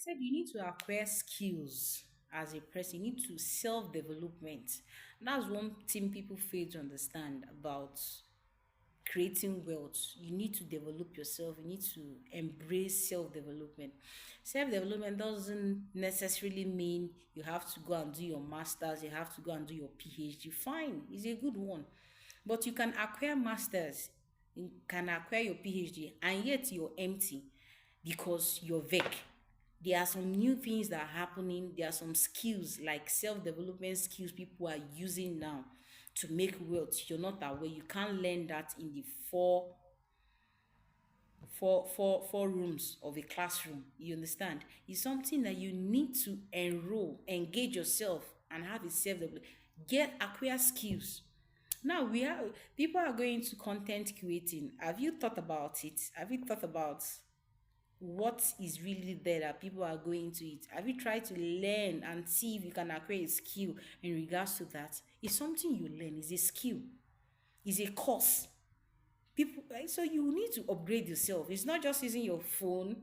said you need to acquire skills as a person. You need to self development. That's one thing people fail to understand about creating wealth. You need to develop yourself. You need to embrace self development. Self development doesn't necessarily mean you have to go and do your masters, you have to go and do your PhD. Fine, it's a good one. But you can acquire masters, you can acquire your PhD, and yet you're empty because you're vague. There are some new things that are happening. There are some skills like self-development skills people are using now to make wealth. You're not aware. You can't learn that in the four rooms of a classroom. You understand? It's something that you need to enroll, engage yourself, and have a self-development. Get acquire skills. Now we are people are going to content creating. Have you thought about it? Have you thought about what is really there that people are going to it? Have you tried to learn and see if you can acquire a skill in regards to that? It's something you learn, it's a skill, it's a course. People so you need to upgrade yourself. It's not just using your phone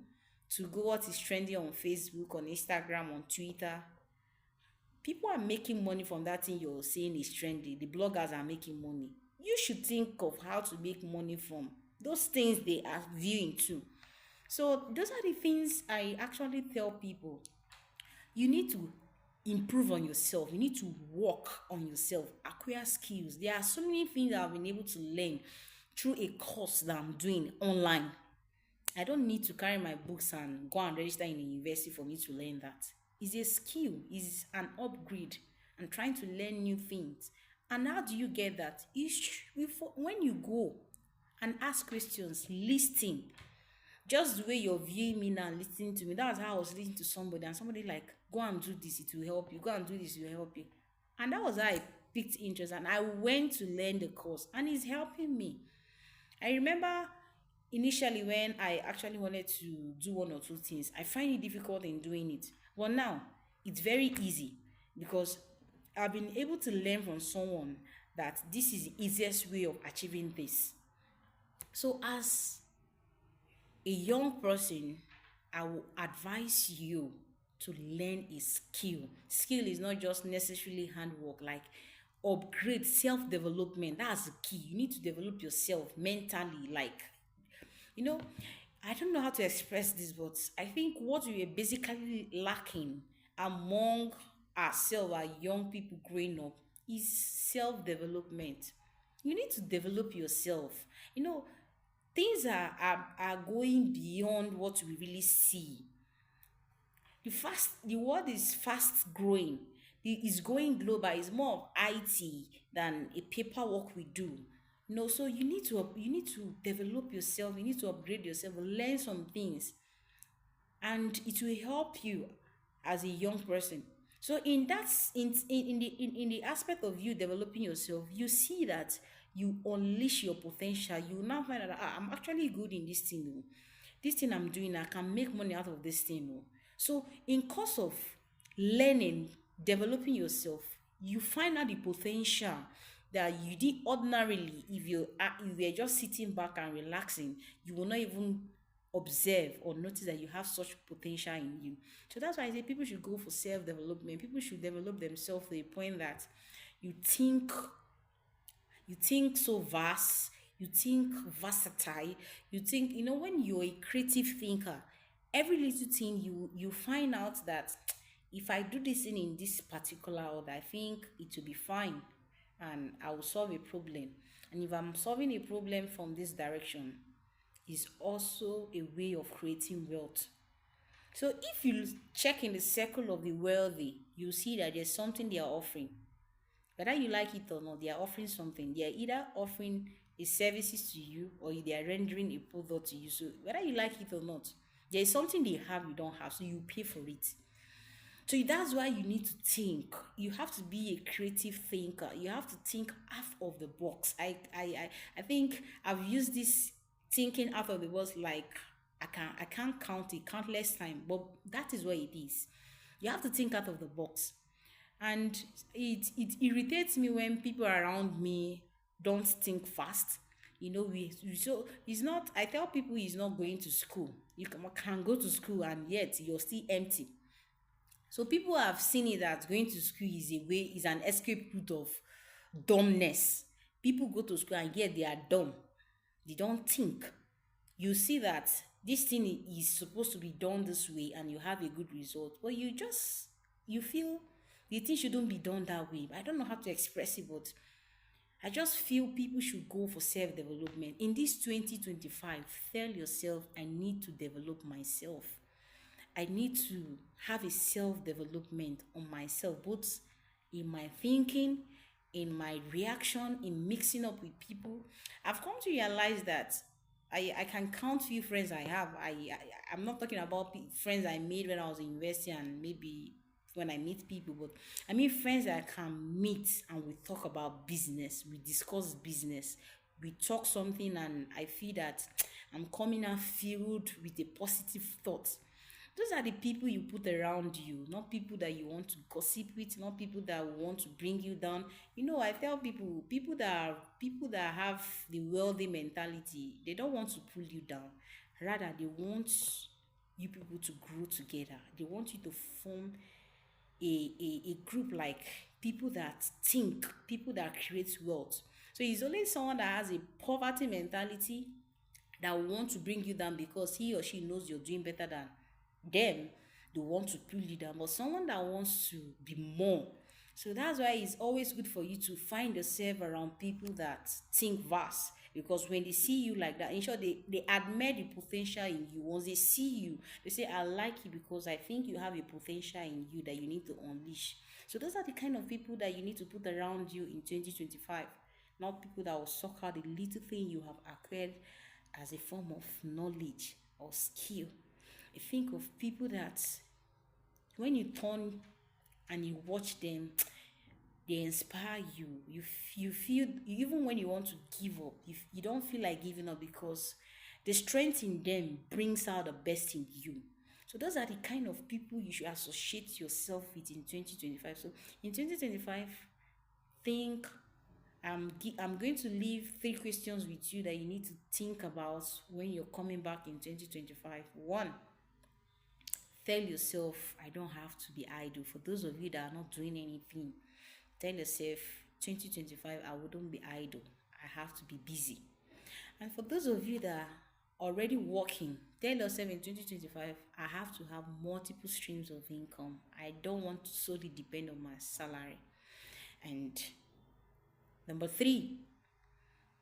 to go what is trending on Facebook, on Instagram, on Twitter. People are making money from that thing you're saying is trendy. The bloggers are making money. You should think of how to make money from those things they are viewing too. So those are the things I actually tell people. You need to improve on yourself. You need to work on yourself, acquire skills. There are so many things that I've been able to learn through a course that I'm doing online. I don't need to carry my books and go and register in a university for me to learn that. It's a skill, it's an upgrade. I'm trying to learn new things. And how do you get that? When you go and ask questions, listen. Just the way you're viewing me now, listening to me, that's how I was listening to somebody, and somebody like, go and do this, it will help you. Go and do this, it will help you. And that was how I picked interest, and I went to learn the course, and it's helping me. I remember initially when I actually wanted to do one or two things, I find it difficult in doing it. But now it's very easy because I've been able to learn from someone that this is the easiest way of achieving this. So as a young person, I will advise you to learn a skill. Skill is not just necessarily handwork, like upgrade self-development. That's the key. You need to develop yourself mentally, like you know, I don't know how to express this, but I think what we are basically lacking among ourselves, our young people growing up, is self development. You need to develop yourself. Things are going beyond what we really see. The world is fast growing. It's going global. It's more of IT than a paperwork we do. So you need to develop yourself. You need to upgrade yourself, learn some things, and it will help you as a young person. So in that in the aspect of you developing yourself, you see that you unleash your potential. You now find out that I'm actually good in this thing. Oh. This thing I'm doing, I can make money out of this thing. Oh. So in course of learning, developing yourself, you find out the potential that you did ordinarily. If you're just sitting back and relaxing, you will not even observe or notice that you have such potential in you. So that's why I say people should go for self-development. People should develop themselves to a point that you think you think so vast, you think versatile, you think, when you're a creative thinker, every little thing you find out that if I do this thing in this particular order, I think it will be fine and I will solve a problem. And if I'm solving a problem from this direction, is also a way of creating wealth. So if you check in the circle of the wealthy, you see that there's something they are offering. Whether you like it or not, they are offering something. They are either offering a services to you or they are rendering a product to you. So whether you like it or not, there is something they have you don't have, so you pay for it. So that's why you need to think. You have to be a creative thinker. You have to think out of the box. I think I've used this thinking out of the box like I can't count it countless times, but that is what it is. You have to think out of the box. And it irritates me when people around me don't think fast. So it's not, I tell people he's not going to school. You can go to school and yet you're still empty. So people have seen it that going to school is a way, is an escape route of dumbness. People go to school and yet they are dumb. They don't think. You see that this thing is supposed to be done this way and you have a good result, but you feel the thing shouldn't be done that way. I don't know how to express it, but I just feel people should go for self development. In this 2025, tell yourself, I need to develop myself. I need to have a self development on myself, both in my thinking, in my reaction, in mixing up with people. I've come to realize that I can count few friends I have. I'm not talking about friends I made when I was in university and maybe when I meet people, but I mean friends that I can meet and we talk about business, we discuss business, we talk something, and I feel that I'm coming out filled with a positive thought. Those are the people you put around you, not people that you want to gossip with, not people that want to bring you down. I tell people, people that have the wealthy mentality, they don't want to pull you down. Rather, they want you people to grow together. They want you to form a group like people that think, people that create wealth. So it's only someone that has a poverty mentality that will want to bring you down because he or she knows you're doing better than them. They want to pull you down, but someone that wants to be more. So that's why it's always good for you to find yourself around people that think vast, because when they see you like that, in short, they admire the potential in you. Once they see you, they say, I like you because I think you have a potential in you that you need to unleash. So those are the kind of people that you need to put around you in 2025, not people that will suck out the little thing you have acquired as a form of knowledge or skill. I think of people that when you turn and you watch them, they inspire you. You feel, even when you want to give up, you don't feel like giving up because the strength in them brings out the best in you. So those are the kind of people you should associate yourself with in 2025. So in 2025, think, I'm going to leave three questions with you that you need to think about when you're coming back in 2025. One, tell yourself, I don't have to be idle. For those of you that are not doing anything, tell yourself, 2025, I wouldn't be idle. I have to be busy. And for those of you that are already working, tell yourself in 2025, I have to have multiple streams of income. I don't want to solely depend on my salary. And number three,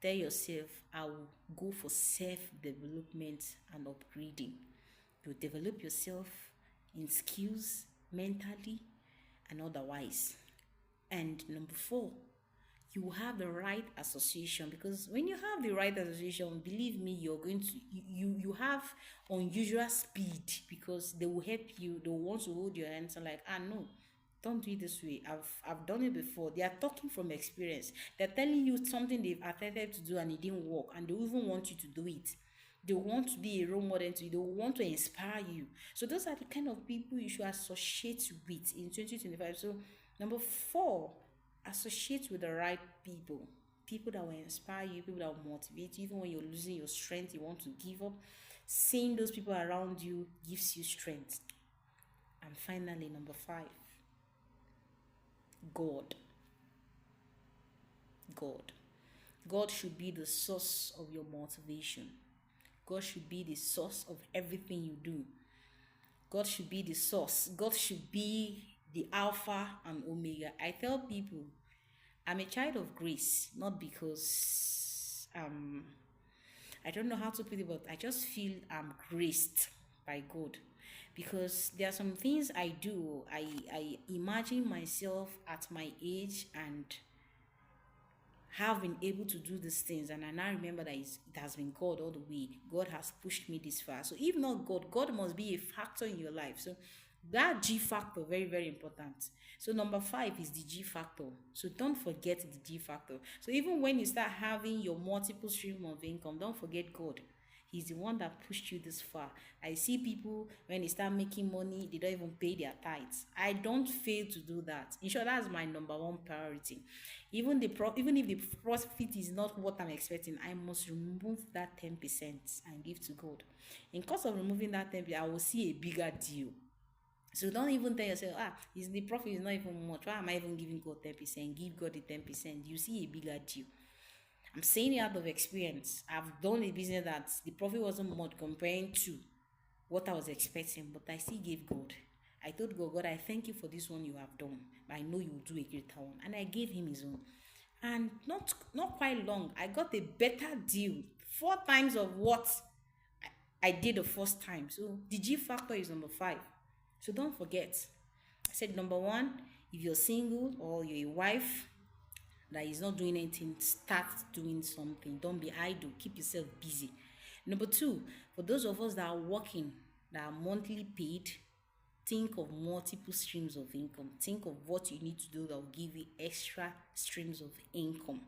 tell yourself, I will go for self development and upgrading. You develop yourself in skills, mentally, and otherwise. And number four, you have the right association, because when you have the right association, believe me, you're going to you have unusual speed, because they will help you. They will want to hold your hands and like, no, don't do it this way. I've done it before. They are talking from experience. They're telling you something they've attempted to do and it didn't work, and they even want you to do it. They want to be a role model to you. They want to inspire you. So those are the kind of people you should associate with in 2025. So number four, associate with the right people. People that will inspire you, people that will motivate you. Even when you're losing your strength, you want to give up. Seeing those people around you gives you strength. And finally, number five, God. God. God should be the source of your motivation. God should be the source of everything you do. God should be the source. God should be the Alpha and Omega. I tell people, I'm a child of grace, not because I don't know how to put it, but I just feel I'm graced by God. Because there are some things I do. I imagine myself at my age and have been able to do these things, and I now remember that it has been God all the way. God has pushed me this far. So if not God, God must be a factor in your life. So that G factor, very, very important. So number five is the G factor. So don't forget the G factor. So even when you start having your multiple stream of income, don't forget God. He's the one that pushed you this far. I see people when they start making money, they don't even pay their tithes. I don't fail to do that. In short, that's my number one priority. Even if the profit is not what I'm expecting, I must remove that 10% and give to God. In course of removing that 10%, I will see a bigger deal. So don't even tell yourself, is the profit is not even much. Why am I even giving God 10%? Give God the 10%. You see a bigger deal. I'm saying it out of experience. I've done a business that the profit wasn't much comparing to what I was expecting, but I still gave God. I told God, God, I thank you for this one you have done, but I know you will do a greater one. And I gave him his own. And not quite long, I got a better deal, 4 times of what I did the first time. So the G factor is number 5. So don't forget. I said number 1, if you're single or you're a wife that is not doing anything, start doing something. Don't be idle. Keep yourself busy. Number 2, for those of us that are working, that are monthly paid, think of multiple streams of income. Think of what you need to do that will give you extra streams of income.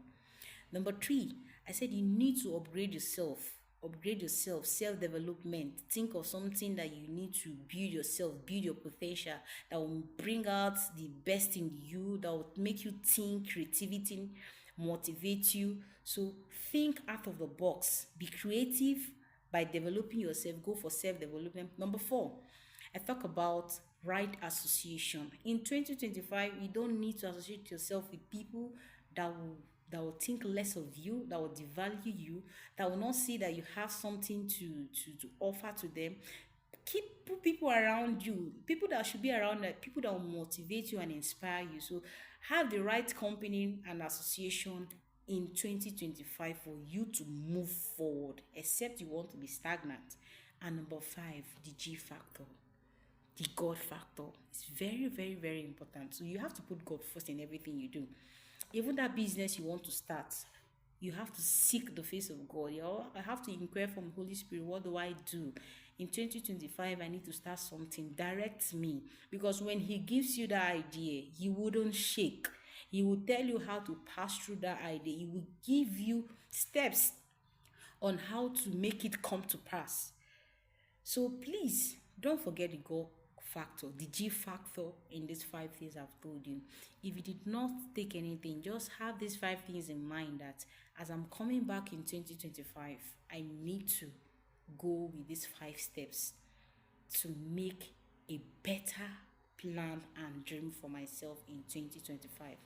Number 3, I said you need to upgrade yourself. Upgrade yourself, self-development. Think of something that you need to build yourself, build your potential, that will bring out the best in you, that will make you think, creativity, motivate you. So think out of the box. Be creative by developing yourself. Go for self-development. Number 4, I talk about right association. In 2025, you don't need to associate yourself with people that will think less of you, that will devalue you, that will not see that you have something to offer to them. Keep people around you, people that should be around, people that will motivate you and inspire you. So have the right company and association in 2025 for you to move forward, except you want to be stagnant. And number 5, the G factor, the God factor. It's very, very, very important. So you have to put God first in everything you do. Even that business you want to start, you have to seek the face of God. I have to inquire from Holy Spirit, what do I do? In 2025, I need to start something. Direct me. Because when he gives you that idea, he wouldn't shake. He will tell you how to pass through that idea. He will give you steps on how to make it come to pass. So please, don't forget the God factor, the G factor in these 5 things I've told you. If you did not take anything, just have these 5 things in mind, that as I'm coming back in 2025, I need to go with these 5 steps to make a better plan and dream for myself in 2025.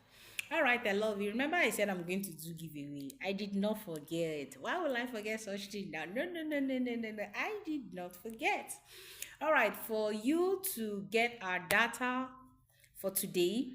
All right, I love you. Remember I said I'm going to do giveaway. I did not forget. Why will I forget such thing now? No. I did not forget. All right, for you to get our data for today,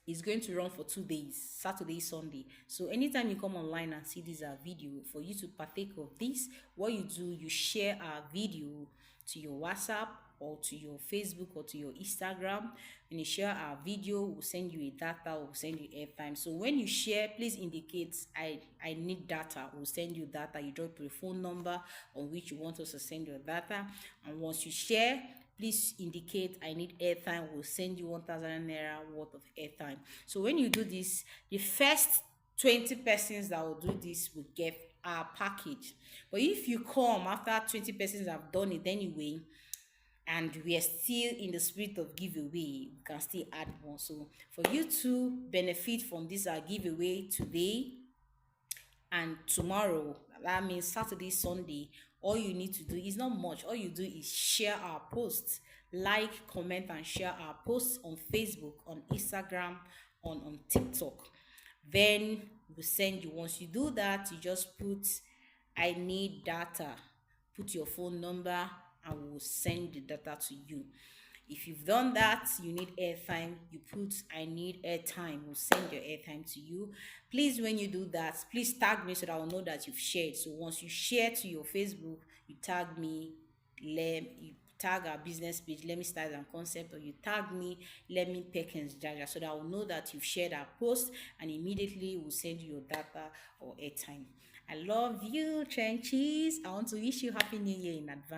it's going to run for 2 days, Saturday, Sunday. So anytime you come online and see this video, for you to partake of this, what you do, you share our video to your WhatsApp or to your Facebook or to your Instagram. When you share our video, we'll send you a data, we'll send you airtime. So when you share, please indicate I need data. We'll send you data. You drop your phone number on which you want us to send your data. And once you share, please indicate I need airtime. We'll send you 1,000 naira worth of airtime. So when you do this, the first 20 persons that will do this will get our package. But if you come after 20 persons have done it anyway, and we are still in the spirit of giveaway, we can still add more. So for you to benefit from this our giveaway today and tomorrow, that means Saturday, Sunday, all you need to do is not much. All you do is share our posts, like, comment, and share our posts on Facebook, on Instagram, on TikTok. Then we'll send you. Once you do that, you just put I need data, put your phone number, and we'll send the data to you. If you've done that, you need airtime, you put I need airtime, we'll send your airtime to you. Please, when you do that, please tag me so that I'll know that you've shared. So once you share to your Facebook, you tag me, you tag our business page, Let Me Style and Concept, or you tag me, Let Me Perkins Jaja, so that I'll know that you've shared our post, and immediately we'll send you your data or airtime. I love you, trenches. I want to wish you Happy New Year in advance.